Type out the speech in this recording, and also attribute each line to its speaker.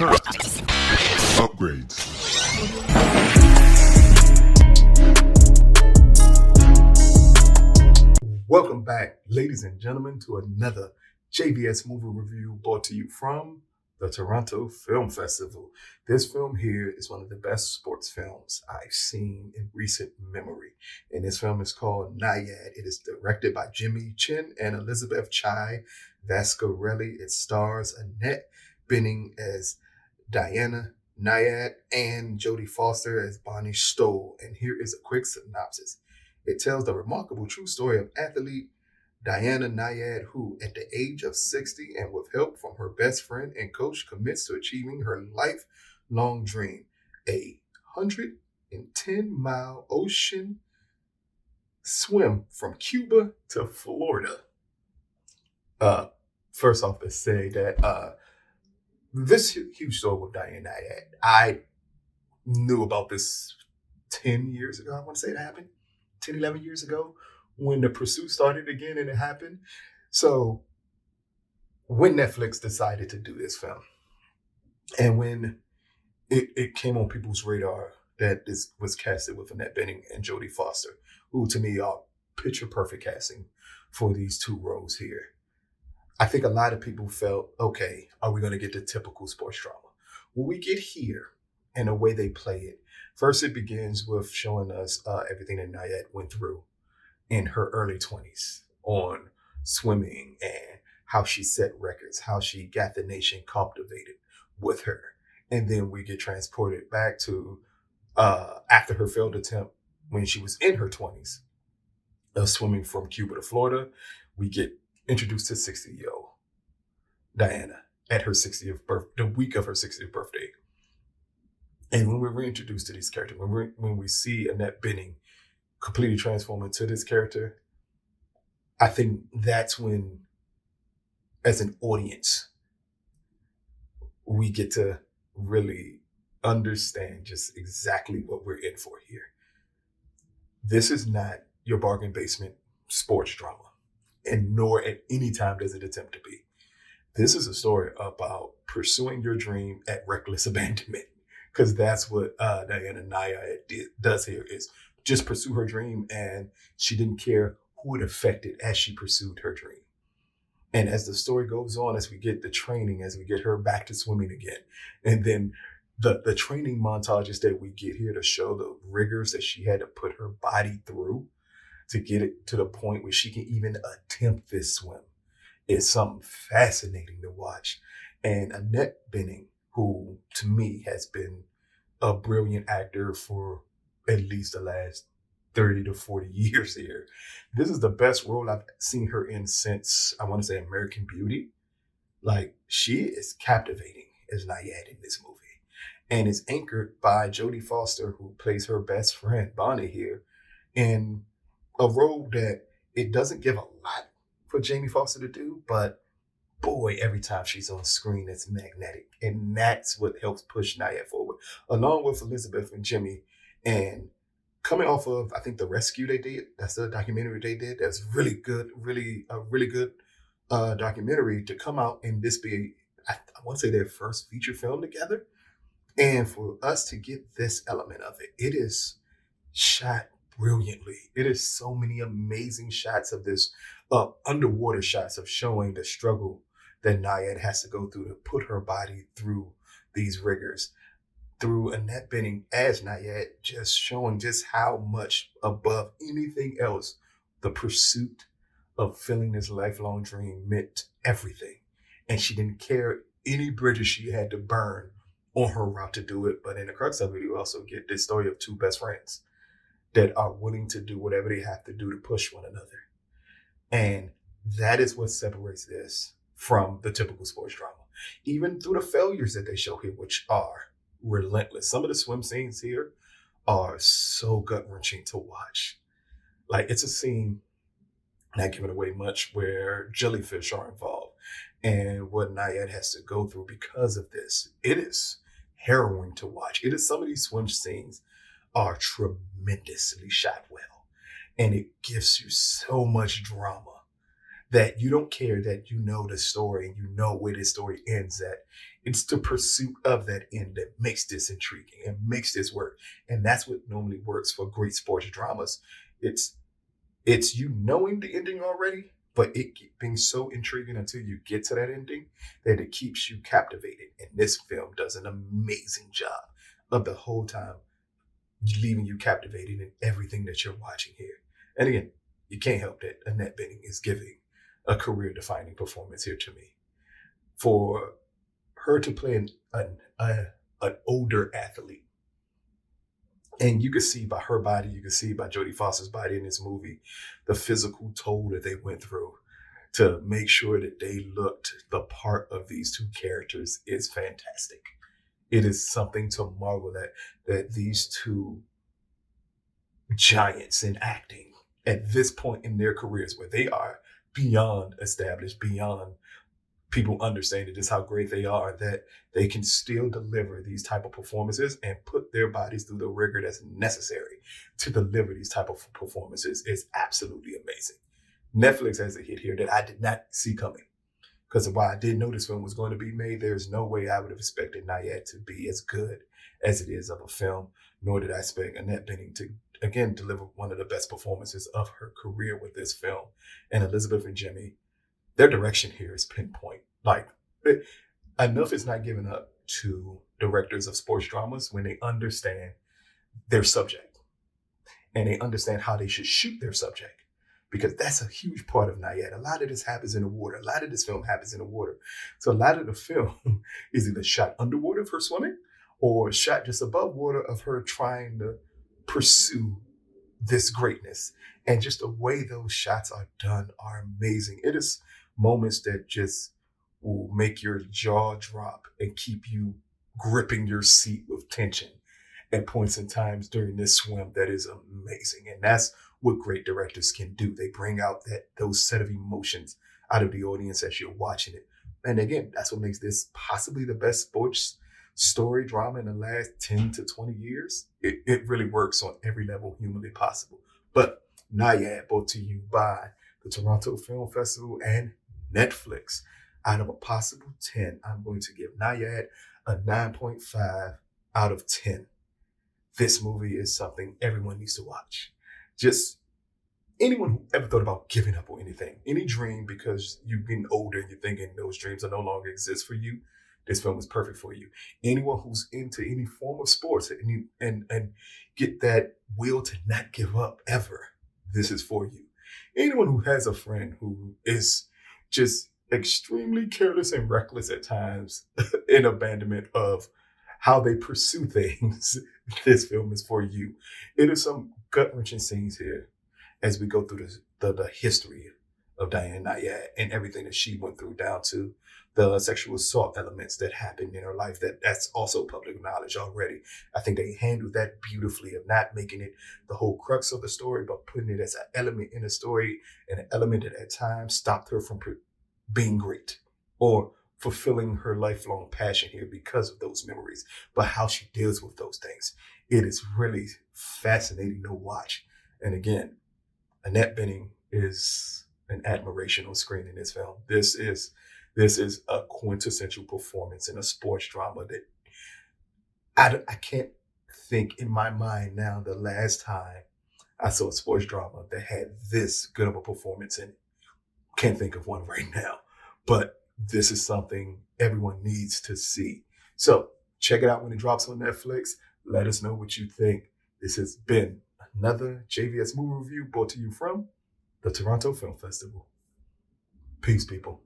Speaker 1: Upgrades.
Speaker 2: Welcome back, ladies and gentlemen, to another JVS movie review brought to you from the Toronto Film Festival. This film here is one of the best sports films I've seen in recent memory. And this film is called Nyad. It is directed by Jimmy Chin and Elizabeth Chai Vasarhelyi. It stars Annette Bening as Diana Nyad and Jodie Foster as Bonnie Stoll. And here is a quick synopsis. It tells the remarkable true story of athlete Diana Nyad, who, at the age of 60 and with help from her best friend and coach, commits to achieving her lifelong dream, a 110-mile ocean swim from Cuba to Florida. First off, let's say that this huge story with Diana Nyad, I knew about this 10 years ago. I want to say it happened 10, 11 years ago when the pursuit started again and it happened. So when Netflix decided to do this film and when it came on people's radar that this was casted with Annette Bening and Jodie Foster, who to me are picture perfect casting for these two roles here. I think a lot of people felt, okay, are we going to get the typical sports drama? Well, we get here and the way they play it. First, it begins with showing us everything that Nyad went through in her early 20s on swimming and how she set records, how she got the nation captivated with her. And then we get transported back to after her failed attempt when she was in her 20s of swimming from Cuba to Florida. We get introduced to 60-year-old Diana at her 60th birthday, the week of her 60th birthday. And when we're reintroduced to these characters, when we see Annette Bening completely transform into this character, I think that's when, as an audience, we get to really understand just exactly what we're in for here. This is not your bargain basement sports drama, and nor at any time does it attempt to be. This is a story about pursuing your dream at reckless abandonment. Because that's what Diana Nyad does here, is just pursue her dream, and she didn't care who it affected as she pursued her dream. And as the story goes on, as we get the training, as we get her back to swimming again, and then the training montages that we get here to show the rigors that she had to put her body through to get it to the point where she can even attempt this swim, is something fascinating to watch. And Annette Bening, who to me has been a brilliant actor for at least the last 30 to 40 years here. This is the best role I've seen her in since, I want to say, American Beauty. Like, she is captivating as Nyad in this movie, and is anchored by Jodie Foster, who plays her best friend, Bonnie, here, in a role that it doesn't give a lot for Jamie Foster to do, but boy, every time she's on screen, it's magnetic. And that's what helps push Nyad forward, along with Elizabeth and Jimmy. And coming off of, I think, The Rescue they did, that's the documentary they did. That's really good, really good documentary to come out and this be, I want to say, their first feature film together. And for us to get this element of it, it is shot brilliantly. It is so many amazing shots of this, underwater shots of showing the struggle that Nyad has to go through to put her body through these rigors. Through Annette Bening as Nyad, just showing just how much above anything else the pursuit of filling this lifelong dream meant everything. And she didn't care any bridges she had to burn on her route to do it. But in the crux of it, you also get this story of two best friends that are willing to do whatever they have to do to push one another. And that is what separates this from the typical sports drama. Even through the failures that they show here, which are relentless. Some of the swim scenes here are so gut-wrenching to watch. Like, it's a scene, not giving away much, where jellyfish are involved and what Nyad has to go through because of this. It is harrowing to watch. It is, some of these swim scenes are tremendously shot well, and it gives you so much drama that you don't care that you know the story and you know where this story ends at. It's the pursuit of that end that makes this intriguing and makes this work. And that's what normally works for great sports dramas. It's it's you knowing the ending already, but it being so intriguing until you get to that ending that it keeps you captivated. And this film does an amazing job of the whole time leaving you captivated in everything that you're watching here. And again, you can't help that Annette Bening is giving a career-defining performance here to me. For her to play an older athlete, and you can see by her body, you can see by Jodie Foster's body in this movie, the physical toll that they went through to make sure that they looked the part of these two characters is fantastic. It is something to marvel at that these two giants in acting at this point in their careers where they are beyond established, beyond people understanding just how great they are, that they can still deliver these type of performances and put their bodies through the rigor that's necessary to deliver these type of performances is absolutely amazing. Netflix has a hit here that I did not see coming. Because while I did know this film was going to be made, there's no way I would have expected Nyad to be as good as it is of a film, nor did I expect Annette Bening to, again, deliver one of the best performances of her career with this film. And Elizabeth and Jimmy, their direction here is pinpoint. Like, enough is not given up to directors of sports dramas when they understand their subject and they understand how they should shoot their subject. Because that's a huge part of Nyad. A lot of this happens in the water. A lot of this film happens in the water. So a lot of the film is either shot underwater of her swimming or shot just above water of her trying to pursue this greatness. And just the way those shots are done are amazing. It is moments that just will make your jaw drop and keep you gripping your seat with tension at points in times during this swim. That is amazing. And that's what great directors can do. They bring out those set of emotions out of the audience as you're watching it. And again, that's what makes this possibly the best sports story drama in the last 10 to 20 years. It really works on every level humanly possible. But Nyad, brought to you by the Toronto Film Festival and Netflix. Out of a possible 10, I'm going to give Nyad a 9.5 out of 10. This movie is something everyone needs to watch. Just anyone who ever thought about giving up on anything, any dream, because you've been older and you're thinking those dreams are no longer exist for you, this film is perfect for you. Anyone who's into any form of sports and get that will to not give up ever, this is for you. Anyone who has a friend who is just extremely careless and reckless at times in abandonment of how they pursue things, this film is for you. It is some gut-wrenching scenes here as we go through the history of Diana Nyad and everything that she went through, down to the sexual assault elements that happened in her life. That's also public knowledge already. I think they handled that beautifully, of not making it the whole crux of the story, but putting it as an element in the story, and an element that at times stopped her from being great or fulfilling her lifelong passion here because of those memories, but how she deals with those things. It is really fascinating to watch. And again, Annette Bening is an admiration on screen in this film. This is a quintessential performance in a sports drama that I can't think in my mind now the last time I saw a sports drama that had this good of a performance in it. Can't think of one right now, but this is something everyone needs to see. So check it out when it drops on Netflix. Let us know what you think. This has been another JVS movie review brought to you from the Toronto Film Festival. Peace, people.